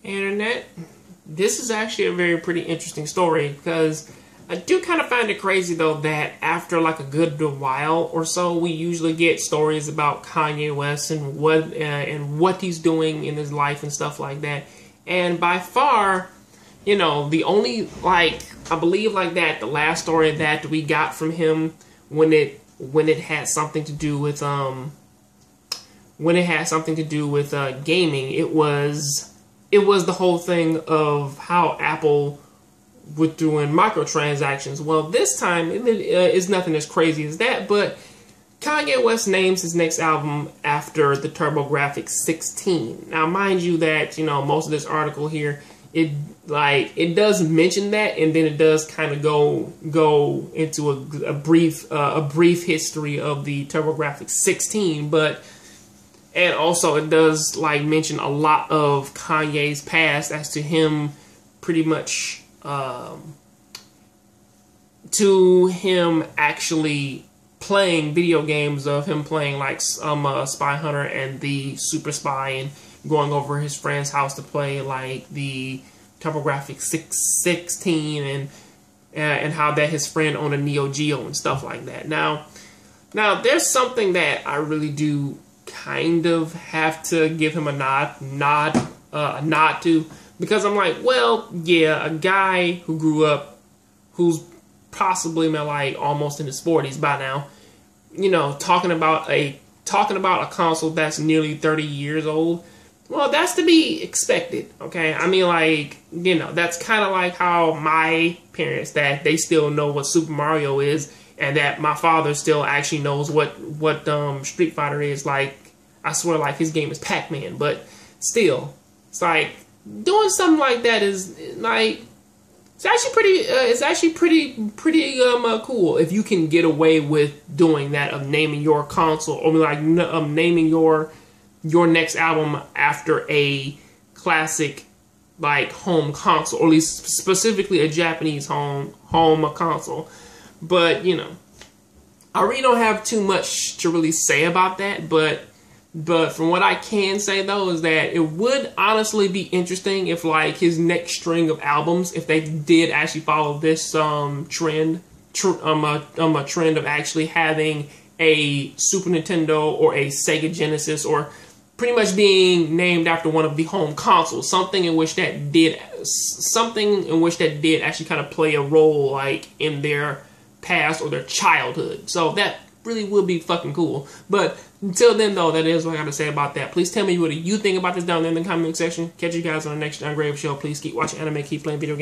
Internet. This is actually a very pretty interesting story, because I do kind of find it crazy though that after like a good while or so, we usually get stories about Kanye West and what he's doing in his life and stuff like that. And by far, you know, the only, like, I believe like that the last story that we got from him when it had something to do with gaming, it was the whole thing of how Apple was doing microtransactions. Well, this time it is nothing as crazy as that, but Kanye West names his next album after the TurboGrafx-16. Now, mind you that, you know, most of this article here, it does mention that, and then it does kind of go into a brief history of the TurboGrafx-16, but and also it does like mention a lot of Kanye's past as to him pretty much to him actually playing video games, of him playing like Spy Hunter and the Super Spy, and going over his friend's house to play like the TurboGrafx-16, and how that his friend owned a Neo Geo and stuff like that. Now there's something that I really do kind of have to give him a nod to, because I'm like, well, yeah, a guy who grew up, who's possibly like almost in his 40s by now, you know, talking about a console that's nearly 30 years old. Well, that's to be expected, okay? I mean, like, you know, that's kind of like how my parents, that they still know what Super Mario is, and that my father still actually knows what Street Fighter is. Like, I swear, like, his game is Pac-Man, but still, it's like, doing something like that is, like, it's actually pretty cool if you can get away with doing that, of naming your console, or like naming your next album after a classic like home console, or at least specifically a Japanese home console. But you know, I really don't have too much to really say about that, but from what I can say though is that it would honestly be interesting if like his next string of albums, if they did actually follow this trend of actually having a Super Nintendo or a Sega Genesis, or pretty much being named after one of the home consoles, something in which that did actually kind of play a role like in their past or their childhood. So that really would be fucking cool. But until then though, that is what I got to say about that. Please tell me what you think about this down there in the comment section. Catch you guys on the next Jongravesshow. Please keep watching anime, keep playing video games.